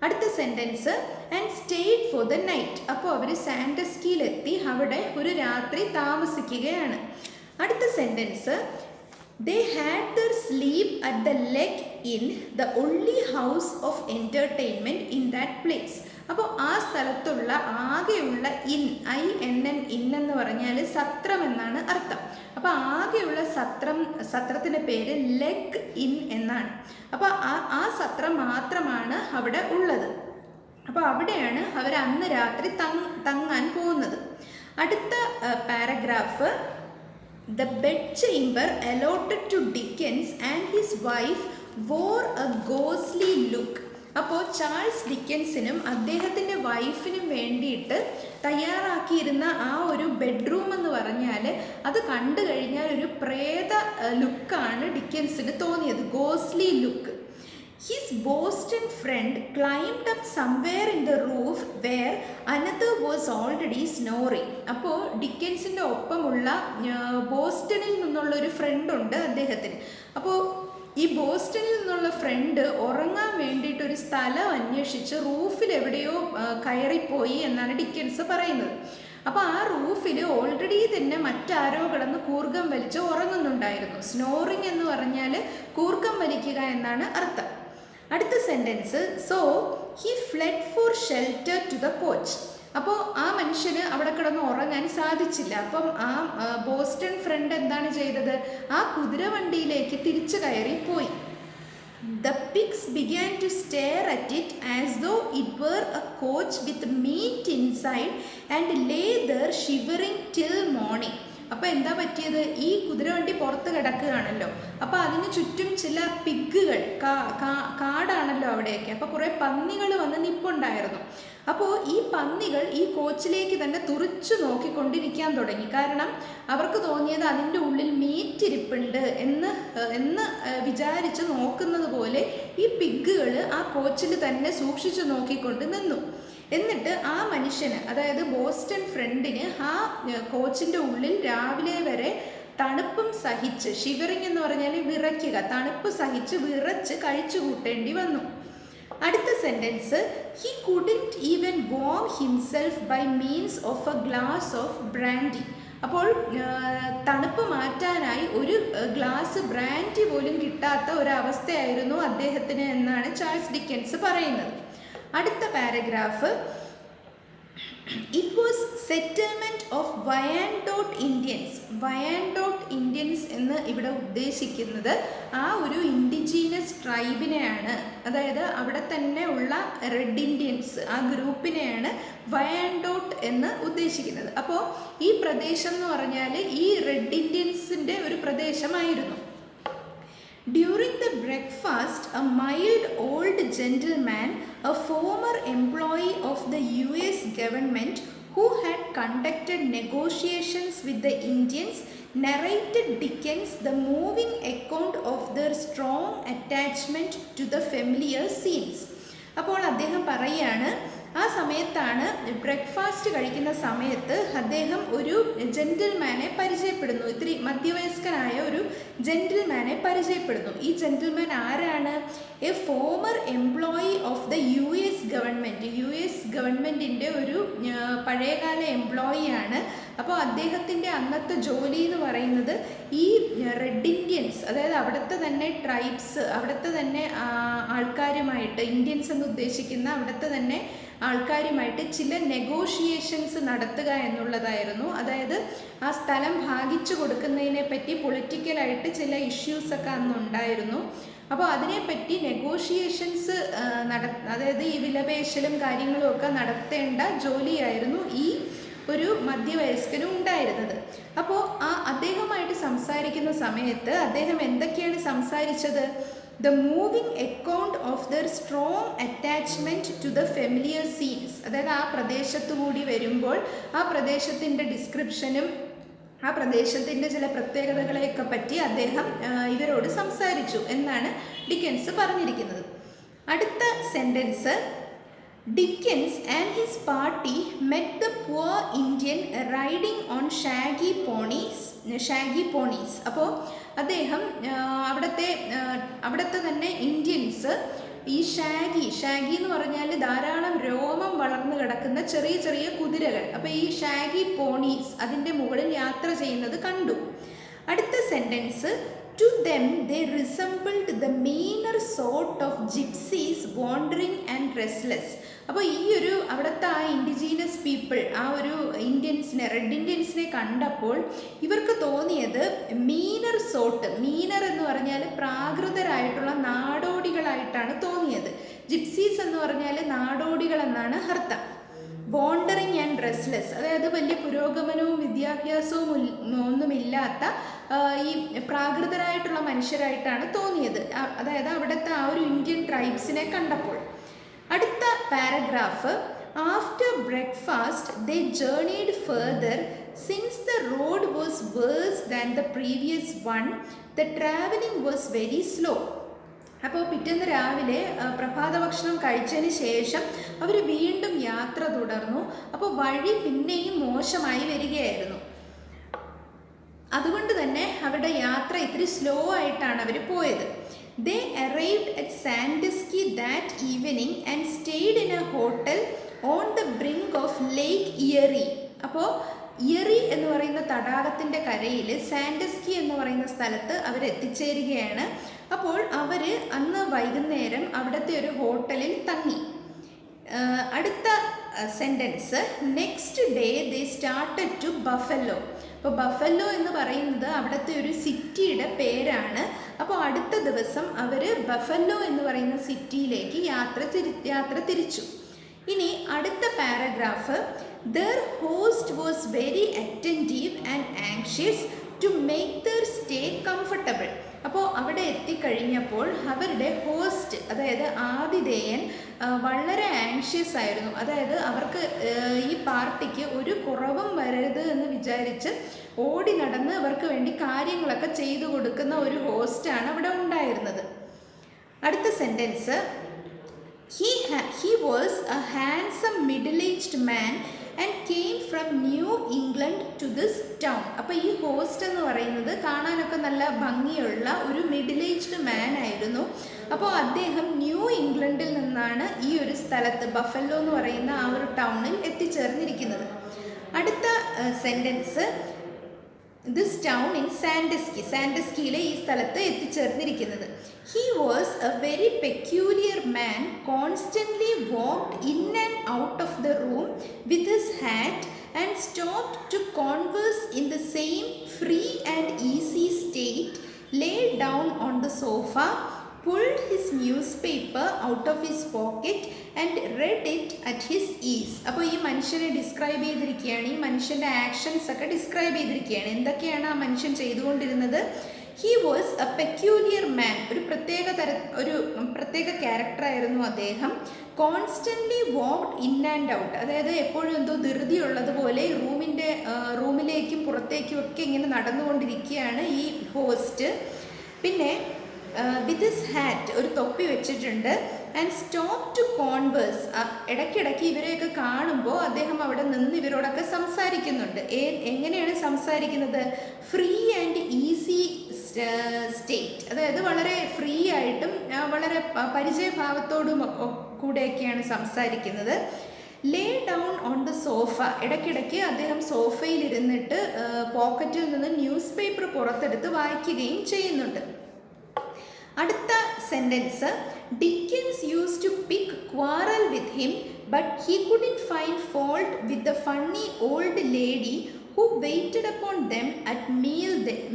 അടുത്ത sentence, and stayed for the night. അപ്പോൾ അവർ സാൻഡസ്കിയിലെത്തി അവിടെ ഒരു രാത്രി താമസിക്കുകയാണ്. അടുത്ത sentence, they had their sleep at the leg inn, the only house of entertainment in that place. അപ്പോൾ ആ സ്ഥലത്തുള്ള ആകെയുള്ള INN എന്ന് പറഞ്ഞാൽ സത്രം എന്നാണ് അർത്ഥം. അപ്പോൾ ആകെയുള്ള സത്രത്തിൻ്റെ പേര് ലെഗ് ഇൻ എന്നാണ്. അപ്പോൾ ആ സത്രം മാത്രമാണ് അവിടെ ഉള്ളത്. അപ്പോൾ അവിടെയാണ് അവർ അന്ന് രാത്രി തങ്ങാൻ പോകുന്നത്. അടുത്ത paragraph, the bed chamber allotted to Dickens and his wife wore a ഗോസ്ലി ലുക്ക്. അപ്പോൾ ചാൾസ് ഡിക്കൻസിനും അദ്ദേഹത്തിൻ്റെ വൈഫിനും വേണ്ടിയിട്ട് തയ്യാറാക്കിയിരുന്ന ആ ഒരു ബെഡ്റൂം എന്ന് പറഞ്ഞാൽ അത് കണ്ടു കഴിഞ്ഞാൽ ഒരു പ്രേത ലുക്കാണ് ഡിക്കൻസിന് തോന്നിയത്, ഗോസ്ലി look. His Boston friend climbed up somewhere in the roof where another was already snoring. അപ്പോൾ ഡിക്കൻസിൻ്റെ ഒപ്പമുള്ള ബോസ്റ്റണിൽ നിന്നുള്ള ഒരു ഫ്രണ്ടുണ്ട് അദ്ദേഹത്തിന്. അപ്പോൾ ഈ ബോസ്റ്റണിൽ നിന്നുള്ള ഫ്രണ്ട് ഉറങ്ങാൻ വേണ്ടിയിട്ട് ഒരു സ്ഥലം അന്വേഷിച്ച് റൂഫിൽ എവിടെയോ കയറിപ്പോയി എന്നാണ് ഡിക്കൻസ് പറയുന്നത്. അപ്പോൾ ആ റൂഫിൽ ഓൾറെഡി തന്നെ മറ്റാരോ കിടന്ന് കൂർക്കം വലിച്ച് ഉറങ്ങുന്നുണ്ടായിരുന്നു. സ്നോറിങ് എന്ന് പറഞ്ഞാൽ കൂർക്കം വലിക്കുക എന്നാണ് അർത്ഥം. അടുത്ത sentence, so he fled for shelter to the coach. അപ്പോൾ ആ മനുഷ്യന് അവിടെ കിടന്ന് ഉറങ്ങാൻ സാധിച്ചില്ല. അപ്പം ആ ബോസ്റ്റൺ ഫ്രണ്ട് എന്താണ് ചെയ്തത്, ആ കുതിരവണ്ടിയിലേക്ക് തിരിച്ചു കയറി പോയി. The pigs began to stare at it as though it were a coach with meat inside and lay there shivering till morning. അപ്പോൾ എന്താ പറ്റിയത്, ഈ കുതിരവണ്ടി പുറത്ത് കിടക്കുകയാണല്ലോ, അപ്പോൾ അതിന് ചുറ്റും ചില പിഗുകൾ, കാടാണല്ലോ അവിടെയൊക്കെ, അപ്പോൾ കുറേ പന്നികൾ വന്ന് നിപ്പുണ്ടായിരുന്നു. അപ്പോൾ ഈ പന്നികൾ ഈ കോച്ചിലേക്ക് തന്നെ തുറിച്ചു നോക്കിക്കൊണ്ടിരിക്കാൻ തുടങ്ങി. കാരണം അവർക്ക് തോന്നിയത് അതിൻ്റെ ഉള്ളിൽ മീറ്റ് ഇരിപ്പുണ്ട് എന്ന് വിചാരിച്ച് നോക്കുന്നത് പോലെ ഈ പിഗുകൾ ആ കോച്ചിൽ തന്നെ സൂക്ഷിച്ചു നോക്കിക്കൊണ്ട് നിന്നു. എന്നിട്ട് ആ മനുഷ്യന്, അതായത് ബോസ്റ്റൺ ഫ്രണ്ടിന്, ആ കോച്ചിൻ്റെ ഉള്ളിൽ രാവിലെ വരെ തണുപ്പും സഹിച്ച്, ഷിവറിങ് എന്ന് പറഞ്ഞാൽ വിറയ്ക്കുക, തണുപ്പ് സഹിച്ച് വിറച്ച് കഴിച്ചു കൂട്ടേണ്ടി വന്നു. അടുത്ത sentence, he couldn't even warm himself by means of a glass of brandy. അപ്പോൾ തണുപ്പ് മാറ്റാനായി ഒരു ഗ്ലാസ് ബ്രാൻഡി പോലും കിട്ടാത്ത ഒരവസ്ഥയായിരുന്നു അദ്ദേഹത്തിന് എന്നാണ് ചാൾസ് ഡിക്കൻസ് പറയുന്നത്. അടുത്ത paragraph, it was settlement of Wyandot Indians. Wyandot Indians എന്ന് ഇവിടെ ഉദ്ദേശിക്കുന്നത് ആ ഒരു ഇൻഡിജീനസ് ട്രൈബിനെയാണ്, അതായത് അവിടെ തന്നെ ഉള്ള റെഡ് ഇന്ത്യൻസ്, ആ ഗ്രൂപ്പിനെയാണ് വയാൻഡോട്ട് എന്ന് ഉദ്ദേശിക്കുന്നത്. അപ്പോൾ ഈ പ്രദേശം എന്ന് പറഞ്ഞാൽ ഈ റെഡ് ഇന്ത്യൻസിൻ്റെ ഒരു പ്രദേശമായിരുന്നു. During the breakfast, a mild old gentleman, a former employee of the US government who had conducted negotiations with the Indians, narrated Dickens the moving account of their strong attachment to the familiar scenes. അപ്പോൾ അദ്ദേഹം പറയുകയാണ്, ആ സമയത്താണ്, breakfast കഴിക്കുന്ന സമയത്ത് അദ്ദേഹം ഒരു ജെന്റിൽമാനെ പരിചയപ്പെടുന്നു. ഇത്തിരി മധ്യവയസ്കനായ ഒരു ജെന്റിൽമാനെ പരിചയപ്പെടുന്നു. ഈ ജെന്റിൽമാൻ ആരാണ്? A former employee of the US government. US ഗവൺമെൻറ്റിൻ്റെ ഒരു പഴയകാല എംപ്ലോയിയാണ്. അപ്പോൾ അദ്ദേഹത്തിൻ്റെ അന്നത്തെ ജോലി എന്ന് പറയുന്നത് ഈ റെഡ് ഇന്ത്യൻസ്, അതായത് അവിടുത്തെ തന്നെ ട്രൈബ്സ്, അവിടുത്തെ തന്നെ ആൾക്കാരുമായിട്ട്, ഇന്ത്യൻസ് എന്ന് ഉദ്ദേശിക്കുന്ന അവിടുത്തെ തന്നെ ആൾക്കാരുമായിട്ട് ചില നെഗോഷിയേഷൻസ് നടത്തുക എന്നുള്ളതായിരുന്നു. അതായത് ആ സ്ഥലം ഭാഗിച്ചു കൊടുക്കുന്നതിനെ പറ്റി പൊളിറ്റിക്കലായിട്ട് ചില ഇഷ്യൂസൊക്കെ അന്നുണ്ടായിരുന്നു. അപ്പോൾ അതിനെപ്പറ്റി നെഗോഷിയേഷൻസ് അതായത് ഈ വിലപേശലും കാര്യങ്ങളും ഒക്കെ നടത്തേണ്ട ജോലിയായിരുന്നു ഈ ഒരു മധ്യവയസ്കനും ഉണ്ടായിരുന്നത്. അപ്പോൾ അദ്ദേഹമായിട്ട് സംസാരിക്കുന്ന സമയത്ത് അദ്ദേഹം എന്തൊക്കെയാണ് സംസാരിച്ചത്? The moving account of their strong attachment to the familiar scenes. അതായത് ആ പ്രദേശത്തു കൂടി വരുമ്പോൾ ആ പ്രദേശത്തിൻ്റെ ഡിസ്ക്രിപ്ഷനും ആ പ്രദേശത്തിൻ്റെ ചില പ്രത്യേകതകളെയൊക്കെ പറ്റി അദ്ദേഹം ഇവരോട് സംസാരിച്ചു എന്നാണ് ഡിക്കൻസ് പറഞ്ഞിരിക്കുന്നത്. അടുത്ത sentence, Dickens and his party met the poor Indian riding on shaggy ponies. അപ്പോൾ അദ്ദേഹം അവിടുത്തെ തന്നെ ഇന്ത്യൻസ് ഈ ഷാഗി എന്ന് പറഞ്ഞാൽ ധാരാളം രോമം വളർന്നു കിടക്കുന്ന ചെറിയ ചെറിയ കുതിരകൾ, അപ്പോൾ ഈ ഷാഗി പോണീസ് അതിൻ്റെ മുകളിൽ യാത്ര ചെയ്യുന്നത് കണ്ടു. അടുത്ത sentence, to them they resembled the meaner sort of gypsies wandering and restless. അപ്പോൾ ഈ ഒരു അവിടുത്തെ ആ ഇൻഡിജീനസ് പീപ്പിൾ, ആ ഒരു ഇന്ത്യൻസിനെ, റെഡ് ഇന്ത്യൻസിനെ കണ്ടപ്പോൾ ഇവർക്ക് തോന്നിയത് മീനർ എന്ന് പറഞ്ഞാൽ പ്രാകൃതരായിട്ടുള്ള നാടോടികളായിട്ടാണ് തോന്നിയത്. ജിപ്സീസ് എന്ന് പറഞ്ഞാൽ നാടോടികൾ എന്നാണ് അർത്ഥം. വോണ്ടറിങ് ആൻഡ് റെസ്റ്റ്ലെസ്, അതായത് വലിയ പുരോഗമനവും വിദ്യാഭ്യാസവും ഒന്നുമില്ലാത്ത ഈ പ്രാകൃതരായിട്ടുള്ള മനുഷ്യരായിട്ടാണ് തോന്നിയത്, അതായത് അവിടുത്തെ ആ ഒരു ഇന്ത്യൻ ട്രൈബ്സിനെ കണ്ടപ്പോൾ. അടുത്ത paragraph, after breakfast they journeyed further since the road was worse than the previous one the travelling was very slow. അപ്പോൾ പിറ്റേന്ന് രാവിലെ പ്രഭാത ഭക്ഷണം കഴിച്ചതിന് ശേഷം അവർ വീണ്ടും യാത്ര തുടർന്നു. അപ്പോൾ വഴി പിന്നെയും മോശമായി വരികയായിരുന്നു. അതുകൊണ്ട് തന്നെ അവരുടെ യാത്ര ഇത്തിരി സ്ലോ ആയിട്ടാണ് അവർ പോയത്. They arrived at Sandusky that evening and stayed in a hotel on the brink of Lake Erie. അപ്പോൾ ഇയറി എന്ന് പറയുന്ന തടാകത്തിൻ്റെ കരയിൽ സാൻഡസ്കി എന്ന് പറയുന്ന സ്ഥലത്ത് അവർ എത്തിച്ചേരുകയാണ്. അപ്പോൾ അവർ അന്ന് വൈകുന്നേരം അവിടുത്തെ ഒരു ഹോട്ടലിൽ തങ്ങി. അടുത്ത sentence, next day they started to Buffalo. അപ്പോൾ ബഫല്ലോ എന്ന് പറയുന്നത് അവിടുത്തെ ഒരു സിറ്റിയുടെ പേരാണ്. അപ്പോൾ അടുത്ത ദിവസം അവർ ബഫല്ലോ എന്ന് പറയുന്ന സിറ്റിയിലേക്ക് യാത്ര തിരിച്ചു. ഇനി അടുത്ത paragraph, their host was very attentive and anxious to make their stay comfortable. അപ്പോൾ അവിടെ എത്തിക്കഴിഞ്ഞപ്പോൾ അവരുടെ ഹോസ്റ്റ്, അതായത് ആതിഥേയൻ, വളരെ ആങ്ഷ്യസ് ആയിരുന്നു. അതായത് അവർക്ക് ഈ പാർട്ടിക്ക് ഒരു കുറവും വരരുത് എന്ന് വിചാരിച്ച് ഓടി നടന്ന് അവർക്ക് വേണ്ടി കാര്യങ്ങളൊക്കെ ചെയ്തു കൊടുക്കുന്ന ഒരു ഹോസ്റ്റാണ് അവിടെ ഉണ്ടായിരുന്നത്. അടുത്ത sentence, he was a handsome middle-aged man and came from New England to this town. അപ്പോൾ ഈ ഹോസ്റ്റ് എന്ന് പറയുന്നത് കാണാനൊക്കെ നല്ല ഭംഗിയുള്ള ഒരു മിഡിൽ ഏജ്ഡ് മാൻ ആയിരുന്നു. അപ്പോൾ അദ്ദേഹം ന്യൂ ഇംഗ്ലണ്ടിൽ നിന്നാണ് ഈ ഒരു സ്ഥലത്ത് ബഫല്ലോ എന്ന് പറയുന്ന ആ ഒരു ടൗണിൽ എത്തിച്ചേർന്നിരിക്കുന്നത്. അടുത്ത സെൻറ്റൻസ്, ദിസ് ടൗൺ ഇൻ സാൻഡസ്കി, സാൻഡസ്കിയിലെ ഈ സ്ഥലത്ത് എത്തിച്ചേർന്നിരിക്കുന്നത്. He was a very peculiar man, constantly walked in and out of the room with his hat and stopped to converse in the same free and easy state, lay down on the sofa, pulled his newspaper out of his pocket and read it at his ease. അപ്പോൾ ഈ മനുഷ്യനെ describe ചെയ്തിരിക്കുകയാണ്, ഈ മനുഷ്യൻ്റെ actions ഒക്കെ describe ചെയ്തിരിക്കുകയാണ്. എന്തൊക്കെയാണ് ആ മനുഷ്യൻ ചെയ്തുകൊണ്ടിരുന്നത്? ഹി വാസ് എ പെക്യൂലിയർ മാൻ, ഒരു പ്രത്യേക ക്യാരക്ടറായിരുന്നു അദ്ദേഹം. Constantly walked in and out, അതായത് എപ്പോഴും എന്തോ ധൃതിയുള്ളതുപോലെ റൂമിലേക്കും പുറത്തേക്കും ഒക്കെ ഇങ്ങനെ നടന്നുകൊണ്ടിരിക്കുകയാണ് ഈ ഹോസ്റ്റ്. പിന്നെ വിത്ത് ഹിസ് ഹാറ്റ്, ഒരു തൊപ്പി വെച്ചിട്ടുണ്ട്. ആൻഡ് സ്റ്റോപ്പ് ടു കോൺവേഴ്സ്, ഇടയ്ക്കിടയ്ക്ക് ഇവരെയൊക്കെ കാണുമ്പോൾ അദ്ദേഹം അവിടെ നിന്ന് ഇവരോടൊക്കെ സംസാരിക്കുന്നുണ്ട്. എങ്ങനെയാണ് സംസാരിക്കുന്നത്? ഫ്രീ ആൻഡ് ഈസി സ്റ്റേറ്റ്, അതായത് വളരെ ഫ്രീ ആയിട്ടും വളരെ പരിചയഭാവത്തോടും കൂടെയൊക്കെയാണ് സംസാരിക്കുന്നത്. ലേ ഡൗൺ ഓൺ ദ സോഫ, ഇടയ്ക്കിടയ്ക്ക് അദ്ദേഹം സോഫയിൽ ഇരുന്നിട്ട് പോക്കറ്റിൽ നിന്ന് ന്യൂസ് പേപ്പർ പുറത്തെടുത്ത് വായിക്കുകയും ചെയ്യുന്നുണ്ട്. അടുത്ത sentence, Dickens use to pick quarrel with him but he couldn't find fault with the funny old lady who waited upon them at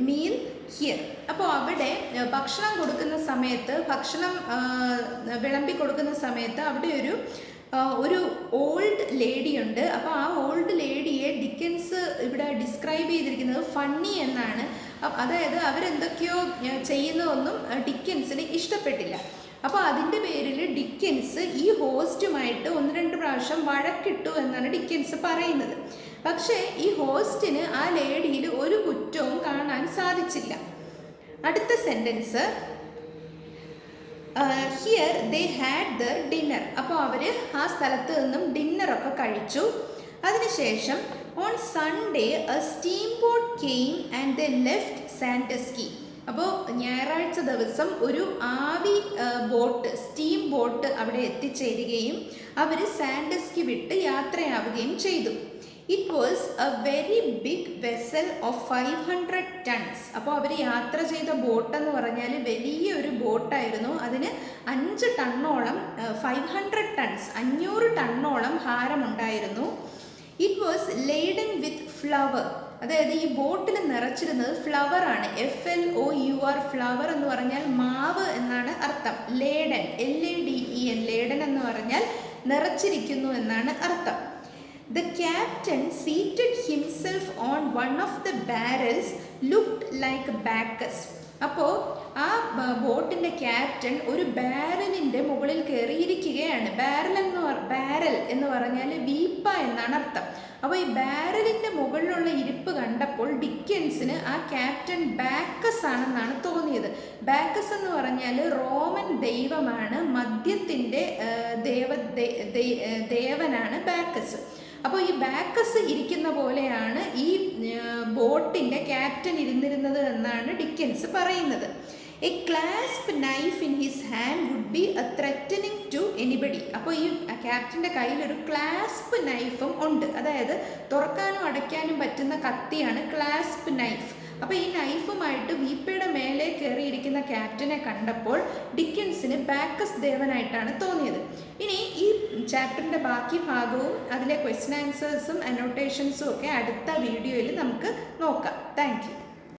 meal here. അപ്പോൾ അവിടെ ഭക്ഷണം കൊടുക്കുന്ന സമയത്ത്, ഭക്ഷണം വിളമ്പി കൊടുക്കുന്ന സമയത്ത് അവിടെ ഒരു ഓൾഡ് ലേഡി ഉണ്ട്. അപ്പോൾ ആ ഓൾഡ് ലേഡിയെ ഡിക്കൻസ് ഇവിടെ ഡിസ്ക്രൈബ് ചെയ്തിരിക്കുന്നത് ഫണ്ണി എന്നാണ്. അതായത് അവരെന്തൊക്കെയോ ചെയ്യുന്നതൊന്നും ഡിക്കൻസിന് ഇഷ്ടപ്പെട്ടില്ല. അപ്പോൾ അതിൻ്റെ പേരിൽ ഡിക്കൻസ് ഈ ഹോസ്റ്റുമായിട്ട് 1-2 പ്രാവശ്യം വഴക്കിട്ടു എന്നാണ് ഡിക്കൻസ് പറയുന്നത്. പക്ഷേ ഈ ഹോസ്റ്റിന് ആ ലേഡിയിൽ ഒരു കുറ്റവും കാണാൻ സാധിച്ചില്ല. അടുത്ത sentence, here they had their dinner. അപ്പോൾ അവർ ആ സ്ഥലത്ത് നിന്നും ഡിന്നറൊക്കെ കഴിച്ചു. അതിനുശേഷം on Sunday a steam boat came and they left Sandusky. അപ്പോൾ ഞായറാഴ്ച ദിവസം ഒരു ആവി ബോട്ട്, സ്റ്റീം ബോട്ട് അവിടെ എത്തിച്ചേരുകയും അവർ സാൻഡസ്കി വിട്ട് യാത്രയാവുകയും ചെയ്തു. It was a very big vessel of 500 tons. അപ്പോൾ അവർ യാത്ര ചെയ്ത ബോട്ടെന്ന് പറഞ്ഞാൽ വലിയൊരു ബോട്ടായിരുന്നു. അതിന് 5 ടണ്ണോളം 500 tons 500 ടണ്ണോളം ഭാരമുണ്ടായിരുന്നു. It was laden with flour, അതായത് ഈ ബോട്ടിൽ നിറച്ചിരുന്നത് ഫ്ലവറാണ്. FLOUR, ഫ്ലവർ എന്ന് പറഞ്ഞാൽ മാവ് എന്നാണ് അർത്ഥം. ലേഡൻ, LADEN, ലേഡൻ എന്ന് പറഞ്ഞാൽ നിറച്ചിരിക്കുന്നു എന്നാണ് അർത്ഥം. The captain seated himself on one of the barrels looked like Bacchus. അപ്പോൾ ആ ബോട്ടിൻ്റെ ക്യാപ്റ്റൻ ഒരു ബാരലിൻ്റെ മുകളിൽ കയറിയിരിക്കുകയാണ്. ബാരൽ എന്ന് പറഞ്ഞാൽ വീപ്പ എന്നാണ് അർത്ഥം. അപ്പോൾ ഈ ബാരലിൻ്റെ മുകളിലുള്ള ഇരിപ്പ് കണ്ടപ്പോൾ ഡിക്കൻസിന് ആ ക്യാപ്റ്റൻ ബാക്കസ് ആണെന്നാണ് തോന്നിയത്. ബാക്കസ് എന്ന് പറഞ്ഞാൽ റോമൻ ദൈവമാണ്, മദ്യത്തിൻ്റെ ദേവനാണ് ബാക്കസ്. അപ്പോൾ ഈ ബാക്കസ് ഇരിക്കുന്ന പോലെയാണ് ഈ ബോട്ടിൻ്റെ ക്യാപ്റ്റൻ ഇരുന്നിരുന്നത് എന്നാണ് ഡിക്കൻസ് പറയുന്നത്. A clasp knife in his hand would be a threatening to anybody. അപ്പോൾ ഈ ക്യാപ്റ്റൻ്റെ കയ്യിലൊരു ക്ലാസ്പ് നൈഫും ഉണ്ട്, അതായത് തുറക്കാനും അടയ്ക്കാനും പറ്റുന്ന കത്തിയാണ് ക്ലാസ്പ് നൈഫ്. അപ്പോൾ ഈ നൈഫുമായിട്ട് വീപ്പയുടെ മേലെ കയറിയിരിക്കുന്ന ക്യാപ്റ്റനെ കണ്ടപ്പോൾ ഡിക്കൻസിന് ബാക്കസ് ദേവനായിട്ടാണ് തോന്നിയത്. ഇനി ഈ ചാപ്റ്ററിൻ്റെ ബാക്കി ഭാഗവും അതിലെ ക്വസ്റ്റ്യൻ ആൻസേഴ്സും അനോട്ടേഷൻസും ഒക്കെ അടുത്ത വീഡിയോയിൽ നമുക്ക് നോക്കാം. Thank you.